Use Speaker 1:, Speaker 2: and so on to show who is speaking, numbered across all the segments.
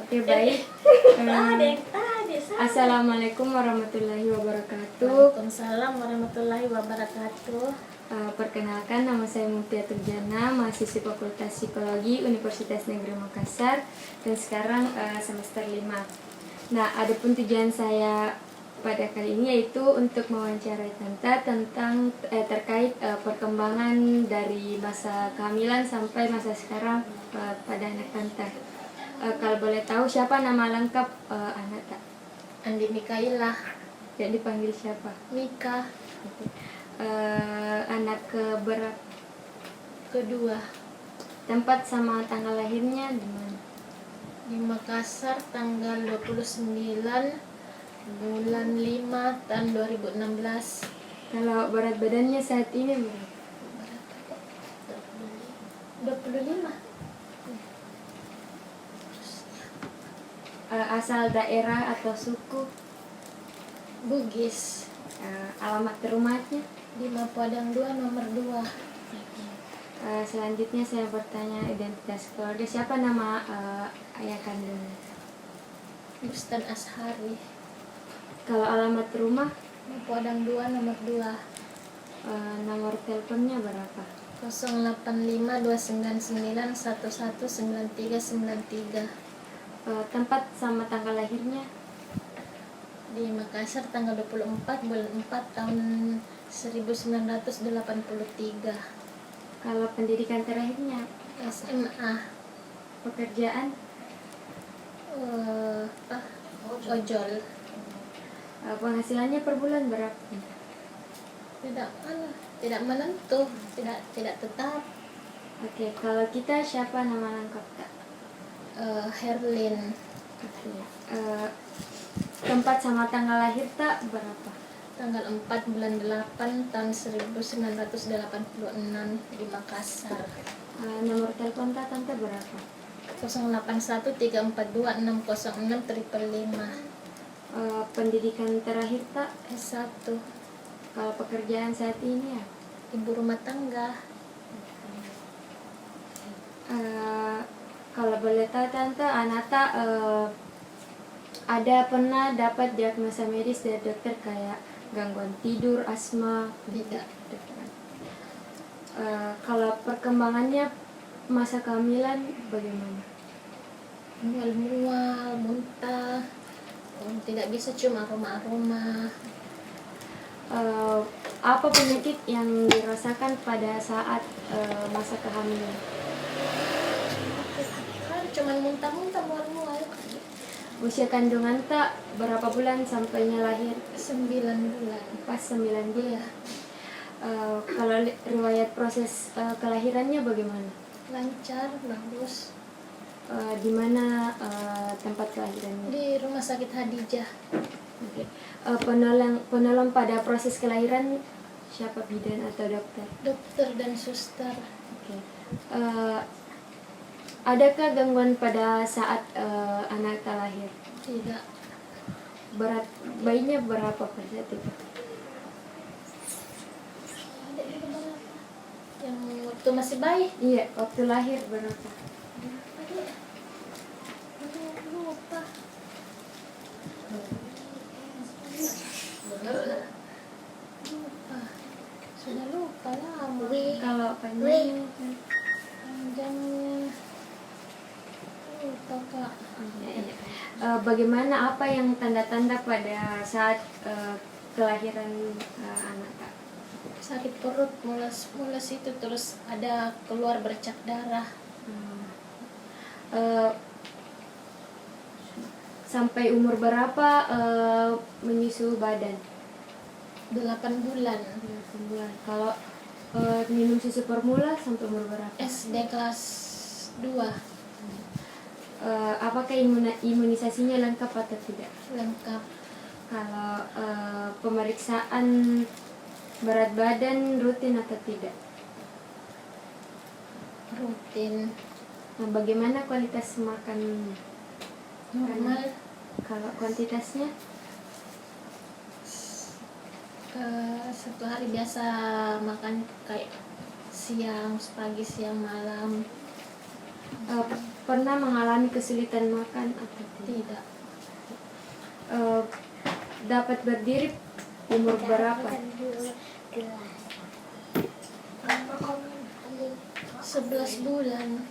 Speaker 1: Oke, baik. Assalamualaikum warahmatullahi wabarakatuh.
Speaker 2: Waalaikumsalam warahmatullahi wabarakatuh.
Speaker 1: Perkenalkan, nama saya Mutia Turjana, mahasiswi Fakultas Psikologi Universitas Negeri Makassar, dan sekarang semester 5. Nah, adapun tujuan saya pada kali ini yaitu untuk mewawancarai Tanta tentang terkait perkembangan dari masa kehamilan sampai masa sekarang pada anak Tanta. Kalau boleh tahu, siapa nama lengkap anak tak?
Speaker 2: Andi Mikaila.
Speaker 1: Jadi dipanggil siapa?
Speaker 2: Mika.
Speaker 1: Anak keberapa?
Speaker 2: Kedua.
Speaker 1: Tempat sama tanggal lahirnya di mana?
Speaker 2: Di Makassar, tanggal 29 bulan 5 tahun 2016.
Speaker 1: Kalau berat badannya saat ini berapa?
Speaker 2: 25.
Speaker 1: Asal daerah atau suku?
Speaker 2: Bugis.
Speaker 1: Alamat rumahnya?
Speaker 2: Di Mapadang 2 nomor 2.
Speaker 1: Selanjutnya saya bertanya identitas keluarga. Siapa nama ayah kandung?
Speaker 2: Bustan Ashari.
Speaker 1: Kalau alamat rumah?
Speaker 2: Mapadang 2 nomor 2.
Speaker 1: Nomor teleponnya berapa?
Speaker 2: 085299119393.
Speaker 1: Tempat sama tanggal lahirnya?
Speaker 2: Di Makassar, tanggal 24 bulan 4 tahun 1983.
Speaker 1: Kalau pendidikan terakhirnya?
Speaker 2: SMA.
Speaker 1: Pekerjaan?
Speaker 2: Ojol.
Speaker 1: Penghasilannya per bulan berapa?
Speaker 2: Tidak menentu, tidak tetap.
Speaker 1: Oke, kalau kita siapa nama lengkap Kak?
Speaker 2: Herlin.
Speaker 1: Tempat sama tanggal lahir tak berapa?
Speaker 2: Tanggal 4 bulan 8 tahun 1986 di Makassar.
Speaker 1: Nomor telepon tak Tante berapa?
Speaker 2: 081342606555.
Speaker 1: Pendidikan terakhir tak?
Speaker 2: S1.
Speaker 1: Kalau pekerjaan saat ini ya?
Speaker 2: Ibu rumah tangga.
Speaker 1: Kalau boleh tahu Tante, Anata ada pernah dapat diagnosa medis dari dokter kayak gangguan tidur, asma?
Speaker 2: Tidak.
Speaker 1: Kalau perkembangannya masa kehamilan bagaimana?
Speaker 2: Mual-mual, muntah, tidak bisa cium aroma-aroma.
Speaker 1: Apa penyakit yang dirasakan pada saat masa kehamilan?
Speaker 2: Cuman muntah-muntah, mual-mual.
Speaker 1: Usia kandungan tak berapa bulan sampainya lahir?
Speaker 2: 9 bulan.
Speaker 1: Pas 9 bulan.
Speaker 2: Iya.
Speaker 1: Kalau riwayat proses kelahirannya bagaimana?
Speaker 2: Lancar, bagus.
Speaker 1: Di mana tempat kelahirannya?
Speaker 2: Di Rumah Sakit Hadijah.
Speaker 1: Okay. Penolong pada proses kelahiran siapa, bidan atau dokter?
Speaker 2: Dokter dan suster.
Speaker 1: Okay. Adakah gangguan pada saat anak lahir?
Speaker 2: Tidak.
Speaker 1: Berat bayinya berapa pada saat itu?
Speaker 2: Yang waktu masih bayi?
Speaker 1: Iya, waktu lahir berapa?
Speaker 2: Lupa. Sudah lupa lama.
Speaker 1: Kalau panjangnya?
Speaker 2: Panjangnya lupa, Kak.
Speaker 1: Iya. Bagaimana, apa yang tanda-tanda pada saat kelahiran anak Kak?
Speaker 2: Sakit perut, mules itu, terus ada keluar bercak darah.
Speaker 1: Sampai umur berapa menyusui badan?
Speaker 2: 8 bulan.
Speaker 1: 8 bulan. Kalau minum susu formula sampai umur berapa?
Speaker 2: SD kelas 2.
Speaker 1: Apakah imunisasinya lengkap atau tidak?
Speaker 2: Lengkap.
Speaker 1: Kalau pemeriksaan berat badan rutin atau tidak?
Speaker 2: Rutin.
Speaker 1: Nah, bagaimana kualitas makan?
Speaker 2: Normal.
Speaker 1: Kalau kuantitasnya?
Speaker 2: Satu hari biasa makan kayak siang, pagi, siang, malam.
Speaker 1: pernah mengalami kesulitan makan atau tidak?
Speaker 2: Tidak.
Speaker 1: Eh, dapat berdiri umur berapa?
Speaker 2: 11 bulan.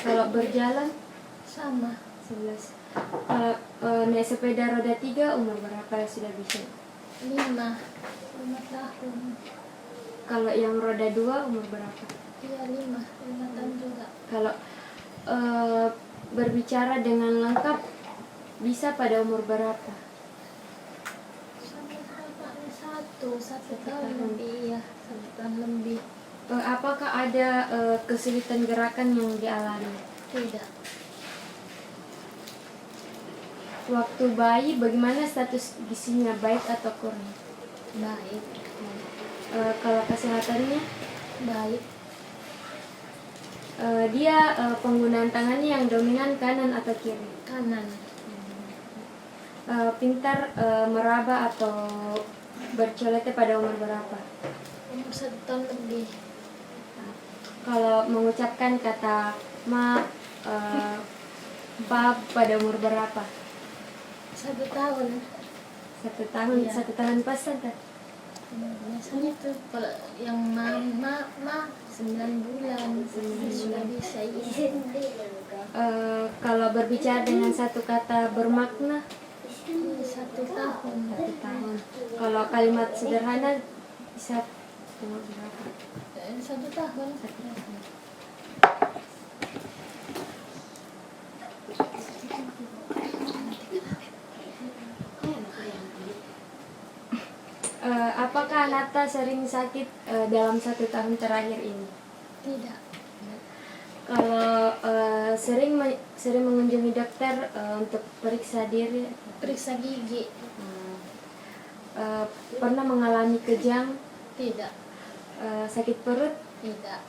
Speaker 1: Kalau berjalan
Speaker 2: Sama.
Speaker 1: 11. Kalau naik sepeda roda 3 umur berapa sudah bisa?
Speaker 2: 5 tahun.
Speaker 1: Kalau yang roda 2 umur berapa?
Speaker 2: Iya, 5 tahun juga.
Speaker 1: Kalau berbicara dengan lengkap bisa pada umur berapa?
Speaker 2: Satu tahun lebih, ya, 1 tahun lebih.
Speaker 1: Apakah ada kesulitan gerakan yang dialami?
Speaker 2: Tidak.
Speaker 1: Waktu bayi bagaimana status gizinya, baik atau kurang?
Speaker 2: Baik.
Speaker 1: Kalau kesehatannya,
Speaker 2: Baik.
Speaker 1: dia penggunaan tangannya yang dominan kanan atau kiri?
Speaker 2: Kanan.
Speaker 1: Pintar meraba atau bercolete pada umur berapa?
Speaker 2: Umur 1 tahun lebih.
Speaker 1: Kalau mengucapkan kata ma, pa pada umur berapa?
Speaker 2: 1 tahun.
Speaker 1: 1 tahun,
Speaker 2: Iya.
Speaker 1: 1 tahun pas Tante?
Speaker 2: Biasanya tuh kalau yang ma 9 bulan sudah bisa izin.
Speaker 1: Kalau berbicara dengan satu kata bermakna?
Speaker 2: 1 tahun.
Speaker 1: 1 tahun. Kalau kalimat sederhana bisa umur berapa?
Speaker 2: 1 tahun.
Speaker 1: Apakah Nata sering sakit dalam 1 tahun terakhir ini?
Speaker 2: Tidak.
Speaker 1: Kalau sering mengunjungi dokter untuk periksa diri,
Speaker 2: Periksa gigi.
Speaker 1: pernah mengalami kejang,
Speaker 2: Tidak.
Speaker 1: sakit perut,
Speaker 2: Tidak.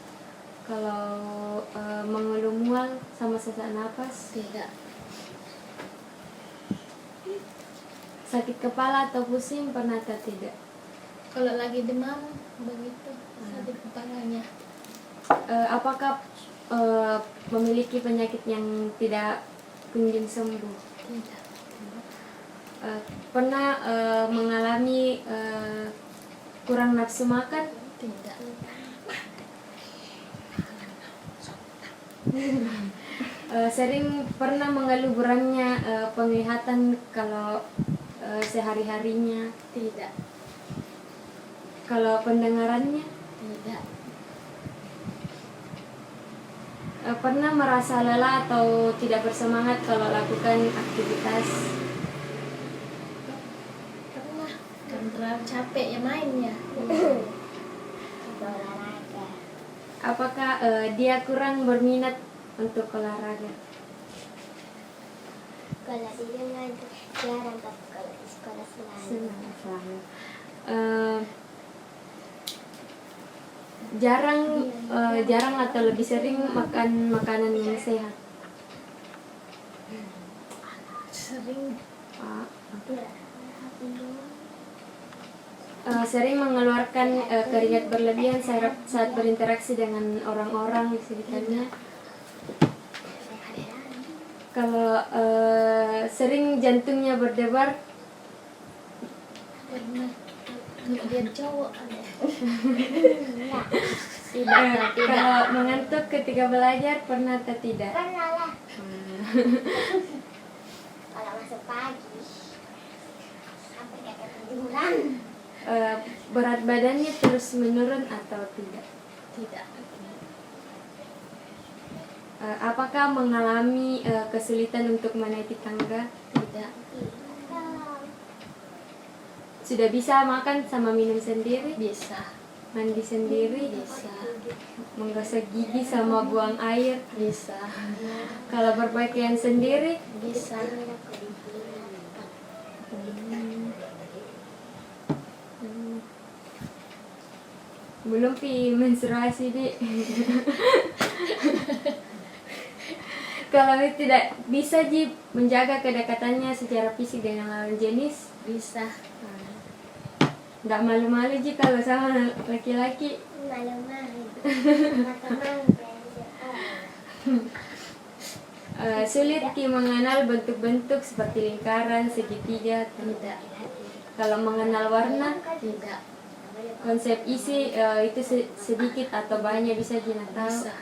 Speaker 1: kalau mengeluh mual sama sesak napas,
Speaker 2: Tidak.
Speaker 1: sakit kepala atau pusing pernah atau tidak?
Speaker 2: Kalau lagi demam begitu sakit kepalanya.
Speaker 1: Apakah memiliki penyakit yang tidak kunjung sembuh?
Speaker 2: Tidak.
Speaker 1: Pernah mengalami kurang nafsu makan?
Speaker 2: Tidak.
Speaker 1: Sering pernah mengeluh kurangnya penglihatan kalau sehari-harinya?
Speaker 2: Tidak.
Speaker 1: Kalau pendengarannya?
Speaker 2: Tidak.
Speaker 1: Pernah merasa lelah atau tidak bersemangat kalau lakukan aktivitas?
Speaker 2: Pernah. Kan terlalu capek ya mainnya.
Speaker 1: Apakah dia kurang berminat untuk olahraga?
Speaker 3: Kalau di rumah itu jarang, tapi kalau di sekolah selalu.
Speaker 1: Selalu. Jarang atau lebih sering makan makanan yang sehat?
Speaker 2: Sering.
Speaker 1: Sering mengeluarkan keringat berlebihan saat berinteraksi dengan orang-orang di sekitarnya. Kalau sering jantungnya berdebar?
Speaker 2: Pernah. Kalau dia cowok ada.
Speaker 1: Kalau mengantuk ketika belajar pernah atau tidak?
Speaker 3: Pernah lah. Kalau masuk pagi sampai kayak ketiduran.
Speaker 1: Berat badannya terus menurun atau tidak?
Speaker 2: Tidak.
Speaker 1: Apakah mengalami kesulitan untuk menaiki tangga?
Speaker 2: Tidak.
Speaker 1: Sudah bisa makan sama minum sendiri?
Speaker 2: Bisa.
Speaker 1: Mandi sendiri?
Speaker 2: Bisa.
Speaker 1: Menggosok gigi sama buang air?
Speaker 2: Bisa.
Speaker 1: Kalau berpakaian sendiri?
Speaker 2: Bisa.
Speaker 1: Belum menstruasi di. Kalau tidak bisa Ji menjaga kedekatannya secara fisik dengan lawan jenis?
Speaker 2: Bisa.
Speaker 1: Nggak malu-malu Ji kalau sama laki-laki?
Speaker 3: Malu-malu. Sama teman
Speaker 1: Sulit Ki mengenal bentuk-bentuk seperti lingkaran, segitiga.
Speaker 2: Tidak.
Speaker 1: Kalau mengenal warna,
Speaker 2: Tidak.
Speaker 1: konsep isi itu sedikit atau banyak bisa kita tahu.
Speaker 2: Bisa.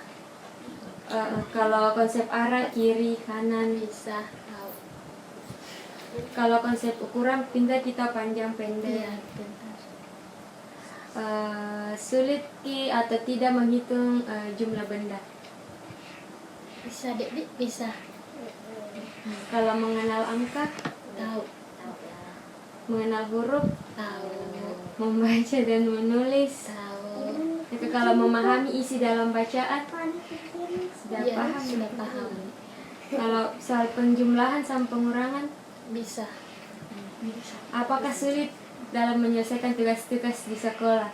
Speaker 1: Kalau konsep arah, kiri, kanan.
Speaker 2: Bisa tahu.
Speaker 1: Kalau konsep ukuran, pintar kita panjang pendek.
Speaker 2: Iya, benar.
Speaker 1: Sulit Ki atau tidak menghitung jumlah benda.
Speaker 2: Bisa, Dik, bisa.
Speaker 1: Kalau mengenal angka,
Speaker 2: Tahu.
Speaker 1: mengenal huruf,
Speaker 2: Tahu.
Speaker 1: membaca dan menulis.
Speaker 2: Tahu.
Speaker 1: Tapi kalau memahami isi dalam bacaan, sudah
Speaker 2: Iya,
Speaker 1: paham.
Speaker 2: sudah paham.
Speaker 1: Kalau soal penjumlahan sama pengurangan,
Speaker 2: Bisa.
Speaker 1: apakah sulit dalam menyelesaikan tugas-tugas di sekolah?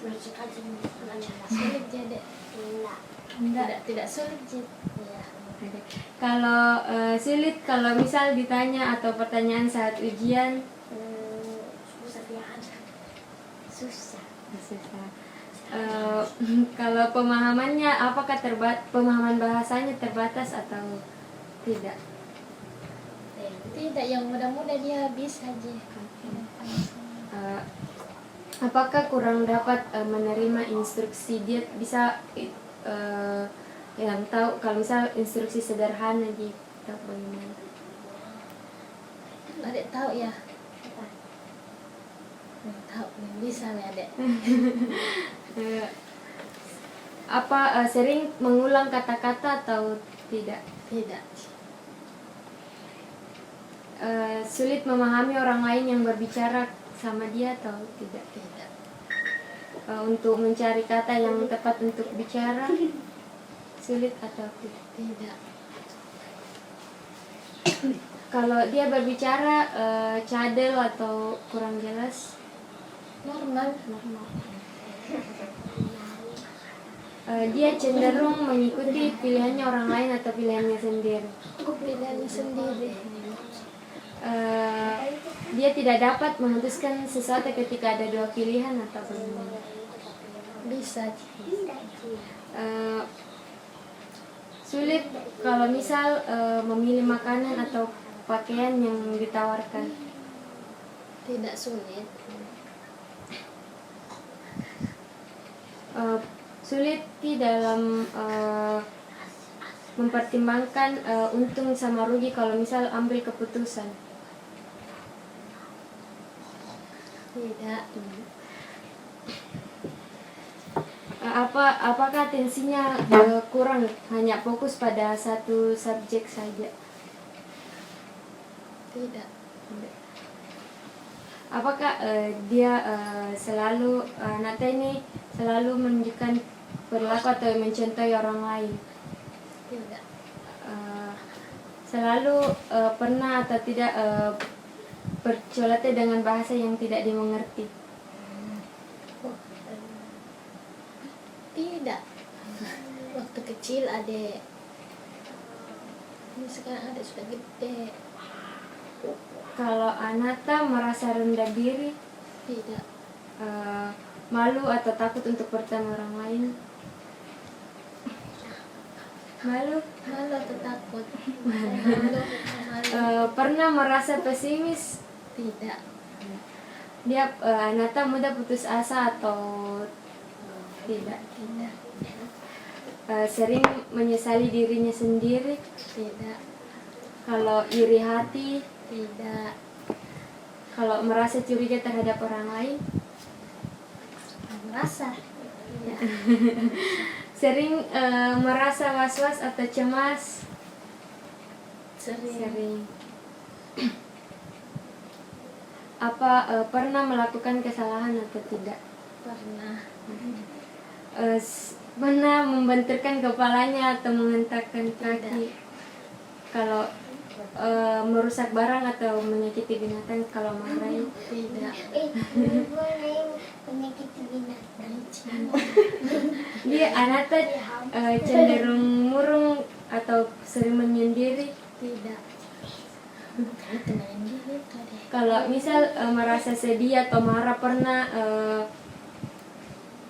Speaker 2: Sulit ya, Dek. Tidak sulit sih. Iya.
Speaker 1: Oke. Kalau sulit kalau misal ditanya atau pertanyaan saat ujian,
Speaker 3: Susah.
Speaker 1: susah. Kalau pemahamannya, apakah pemahaman bahasanya terbatas atau tidak?
Speaker 2: Tidak, yang mudah-mudah dia bisa aja.
Speaker 1: Apakah kurang dapat menerima instruksi? Dia bisa yang tahu kalau misal instruksi sederhana gitu bagaimana?
Speaker 2: Adek tahu ya? Tahu, bisa ya, Dek.
Speaker 1: Sering mengulang kata-kata atau tidak?
Speaker 2: Tidak.
Speaker 1: Sulit memahami orang lain yang berbicara sama dia atau tidak?
Speaker 2: Tidak.
Speaker 1: Untuk mencari kata yang tepat untuk bicara, sulit atau tidak?
Speaker 2: Tidak.
Speaker 1: Kalau dia berbicara cadel atau kurang jelas,
Speaker 2: Normal.
Speaker 1: dia cenderung mengikuti pilihannya orang lain atau pilihannya sendiri.
Speaker 2: Pilihannya sendiri.
Speaker 1: Dia tidak dapat memutuskan sesuatu ketika ada dua pilihan atau bagaimana?
Speaker 2: Bisa.
Speaker 1: Sulit kalau misal memilih makanan atau pakaian yang ditawarkan.
Speaker 2: Tidak sulit.
Speaker 1: Sulit di dalam mempertimbangkan untung sama rugi kalau misal ambil keputusan.
Speaker 2: Tidak.
Speaker 1: Apakah atensinya kurang, hanya fokus pada satu subjek saja?
Speaker 2: Tidak.
Speaker 1: Apakah dia selalu Nata ini selalu menunjukkan perilaku atau mencontohi orang lain?
Speaker 2: Tidak.
Speaker 1: Selalu pernah atau tidak bercolate dengan bahasa yang tidak dimengerti?
Speaker 2: Tidak. Waktu kecil adek. Ini sekarang adek sudah gede.
Speaker 1: Kalau Anata merasa rendah diri,
Speaker 2: Tidak.
Speaker 1: malu atau takut untuk bertemu orang lain? Malu?
Speaker 2: Malu atau takut? Malu.
Speaker 1: Pernah merasa pesimis?
Speaker 2: Tidak.
Speaker 1: Dia Anata mudah putus asa atau tidak?
Speaker 2: Tidak.
Speaker 1: Sering menyesali dirinya sendiri?
Speaker 2: Tidak.
Speaker 1: Kalau iri hati?
Speaker 2: Tidak.
Speaker 1: Kalau merasa curiga terhadap orang lain?
Speaker 2: Merasa. Ya.
Speaker 1: Sering merasa was-was atau cemas?
Speaker 2: Sering.
Speaker 1: Pernah melakukan kesalahan atau tidak?
Speaker 2: Pernah.
Speaker 1: Pernah membenturkan kepalanya atau menghentakkan kaki? Kalau merusak barang atau menyakiti binatang kalau marahi?
Speaker 2: Tidak.
Speaker 3: Boleh menyakiti binatang.
Speaker 1: Dia Anata cenderung murung atau sering menyendiri?
Speaker 2: Tidak. Itu main diri tadi.
Speaker 1: Kalau misal merasa sedih atau marah, pernah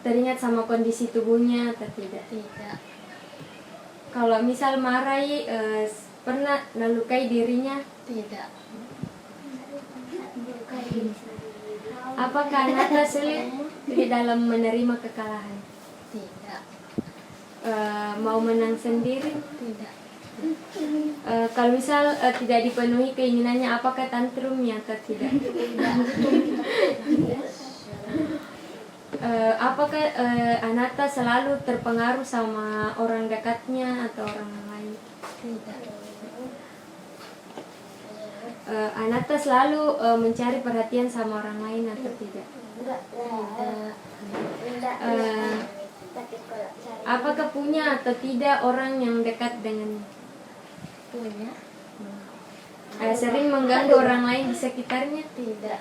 Speaker 1: teringat sama kondisi tubuhnya atau tidak?
Speaker 2: Tidak.
Speaker 1: kalau misal marahi pernah melukai dirinya?
Speaker 2: Tidak.
Speaker 1: Apakah Anata sulit di dalam menerima kekalahan?
Speaker 2: Tidak.
Speaker 1: Mau menang sendiri?
Speaker 2: Tidak.
Speaker 1: Kalau misal tidak dipenuhi keinginannya, apakah tantrumnya atau tidak? Apakah Anata selalu terpengaruh sama orang dekatnya atau orang lain?
Speaker 2: Tidak.
Speaker 1: Anata selalu mencari perhatian sama orang lain atau tidak? Apakah punya atau tidak orang yang dekat dengannya?
Speaker 2: Punya.
Speaker 1: Sering mengganggu orang lain di sekitarnya?
Speaker 2: Tidak.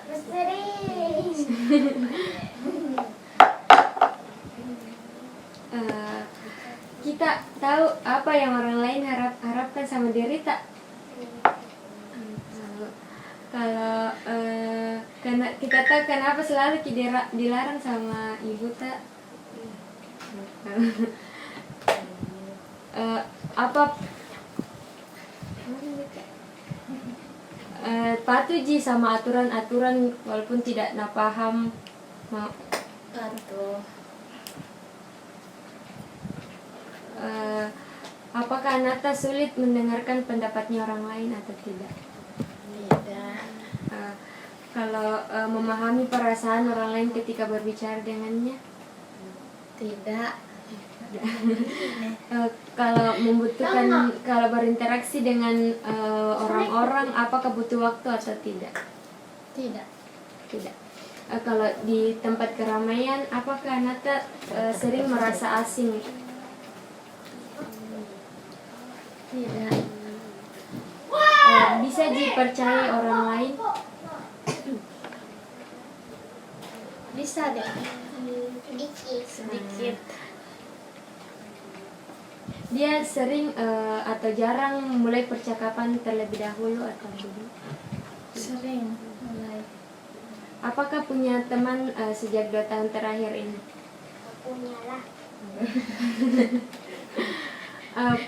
Speaker 1: Kita tahu apa yang orang lain harapkan sama diri tak? Kalau karena kita tahu kenapa selalu dilarang sama ibu tak? Apa patuji sama aturan-aturan walaupun tidak paham
Speaker 2: Patuh.
Speaker 1: apakah Anata sulit mendengarkan pendapatnya orang lain atau tidak?
Speaker 2: Tidak.
Speaker 1: Kalau memahami perasaan orang lain ketika berbicara dengannya?
Speaker 2: Tidak.
Speaker 1: Kalau membutuhkan, kalau berinteraksi dengan orang-orang, apakah butuh waktu atau tidak?
Speaker 2: Tidak.
Speaker 1: Tidak. Kalau di tempat keramaian, apakah Anata sering merasa asing?
Speaker 2: Tidak.
Speaker 1: Bisa dipercaya orang lain?
Speaker 2: Bisa deh. Sedikit.
Speaker 1: Dia sering atau jarang mulai percakapan terlebih dahulu atau tidak?
Speaker 2: Sering mulai.
Speaker 1: Apakah punya teman sejak 2 tahun terakhir ini?
Speaker 3: Punyalah.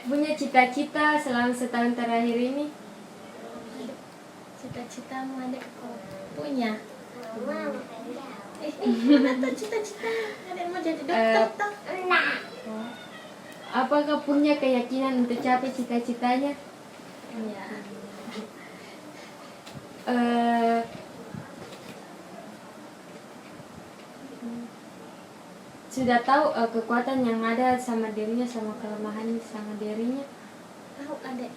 Speaker 1: Punya cita-cita selama setahun terakhir ini?
Speaker 2: Cita-citamu adek punya?
Speaker 3: Mama,
Speaker 2: Mana tuh cita-cita? Adek mau jadi dokter toh? Oh,
Speaker 1: Apakah punya keyakinan untuk capai cita-citanya?
Speaker 2: iya.
Speaker 1: Sudah tahu kekuatan yang ada sama dirinya sama kelemahan sama dirinya?
Speaker 2: Tahu adek.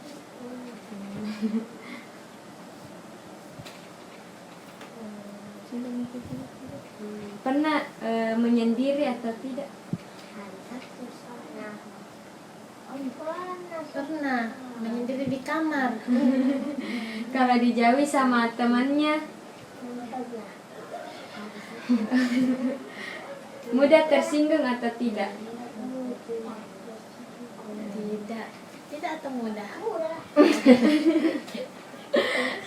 Speaker 1: Pernah menyendiri atau tidak?
Speaker 2: Pernah menyendiri di kamar.
Speaker 1: Kalau dijauhi sama temannya, mudah tersinggung atau tidak?
Speaker 2: Tidak. Tidak atau mudah?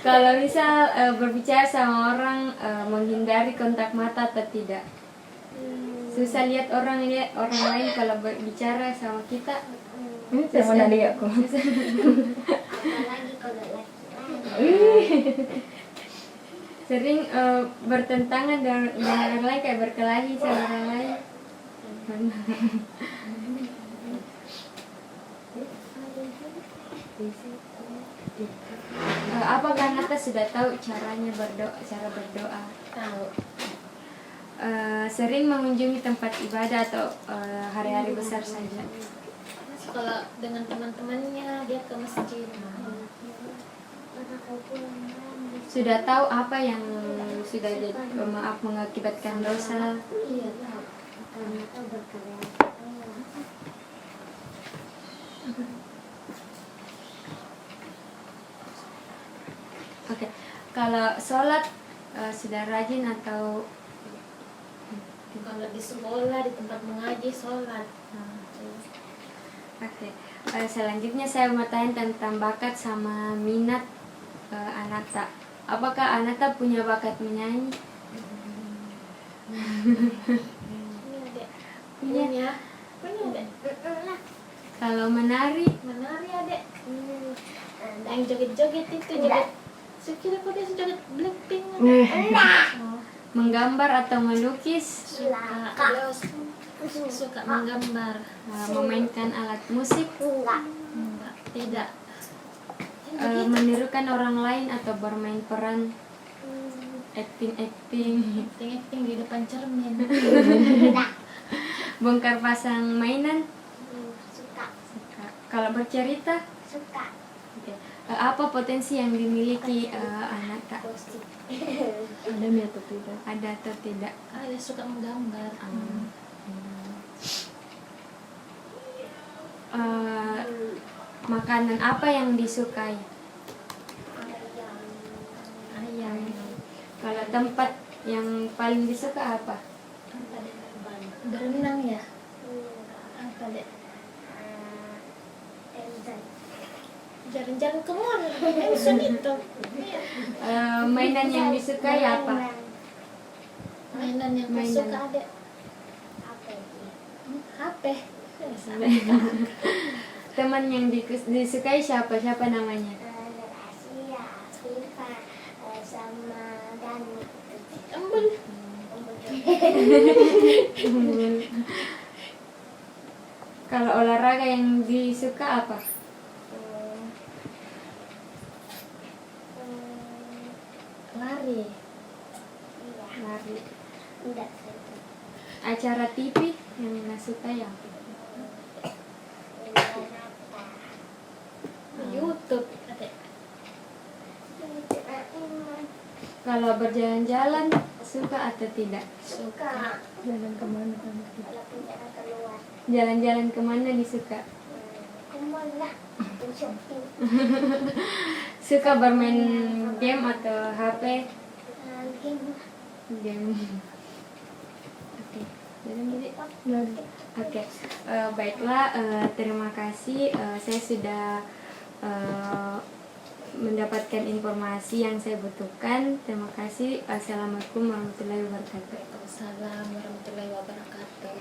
Speaker 1: Kalau misal berbicara sama orang, menghindari kontak mata atau tidak? Susah lihat orang lain kalau berbicara sama kita. Sama Nadia aku.
Speaker 3: Apalagi kalau laki-laki.
Speaker 1: Sering bertentangan dengan orang lain, kayak berkelahi sama orang lain. Apakah Nata sudah tahu cara berdoa?
Speaker 2: Tahu.
Speaker 1: Sering mengunjungi tempat ibadah atau hari-hari besar saja?
Speaker 2: Kalau dengan teman-temannya dia ke masjid.
Speaker 1: Sudah tahu apa yang sudah jadi mengakibatkan dosa?
Speaker 2: Iya tahu.
Speaker 1: Oke. Kalau sholat sudah rajin atau?
Speaker 2: Kalau di sekolah, di tempat mengaji, sholat.
Speaker 1: Oke. Selanjutnya saya mau tanya tentang bakat sama minat Anata. Apakah Anata punya bakat menyanyi?
Speaker 2: Punya. Punya deh.
Speaker 1: Kalau menari,
Speaker 2: Menari adek. Yang joget-joget itu joget. Sekira kok dia joget Blackpink. Oh,
Speaker 1: menggambar atau melukis,
Speaker 2: suka. Beliau suka menggambar.
Speaker 1: memainkan alat musik,
Speaker 3: Enggak.
Speaker 2: Enggak, tidak.
Speaker 1: menirukan orang lain atau bermain peran, acting,
Speaker 2: Acting di depan cermin.
Speaker 1: bongkar pasang mainan.
Speaker 3: Suka.
Speaker 1: Kalau bercerita,
Speaker 3: Suka.
Speaker 1: apa potensi yang dimiliki anak kak?
Speaker 3: Gosip.
Speaker 1: Ada atau tidak?
Speaker 2: Dia suka menggambar.
Speaker 1: Makanan apa yang disukai?
Speaker 2: Ayam.
Speaker 1: Kalau tempat yang paling disuka apa?
Speaker 2: Berenang ya? Apa dek? Jalan-jalan ke mall. Enson itu.
Speaker 1: Mainan yang disukai apa?
Speaker 2: Mainan yang kau
Speaker 1: Mainan.
Speaker 2: suka adek.
Speaker 3: Apa ini?
Speaker 2: HP.
Speaker 1: Teman yang disukai siapa? Siapa namanya?
Speaker 3: Asia, Viva, sama Dani.
Speaker 2: Embul.
Speaker 1: Kalau olahraga yang disuka apa?
Speaker 2: Lari.
Speaker 3: Iya.
Speaker 1: Lari.
Speaker 3: Enggak.
Speaker 1: Acara TV yang nggak suka ya?
Speaker 2: YouTube adek.
Speaker 1: Kalau berjalan-jalan suka atau tidak?
Speaker 3: Suka.
Speaker 2: Jalan kemana kan?
Speaker 3: Walaupun jangan keluar.
Speaker 1: Jalan-jalan kemana disuka?
Speaker 3: Kemana? Shopping.
Speaker 1: Suka bermain game atau HP?
Speaker 3: Game.
Speaker 1: Game. Oke. Jalan dulu. Oke. Baiklah. Terima kasih. Saya sudah mendapatkan informasi yang saya butuhkan. Terima kasih. Assalamualaikum warahmatullahi wabarakatuh.
Speaker 2: Waalaikumsalam warahmatullahi wabarakatuh.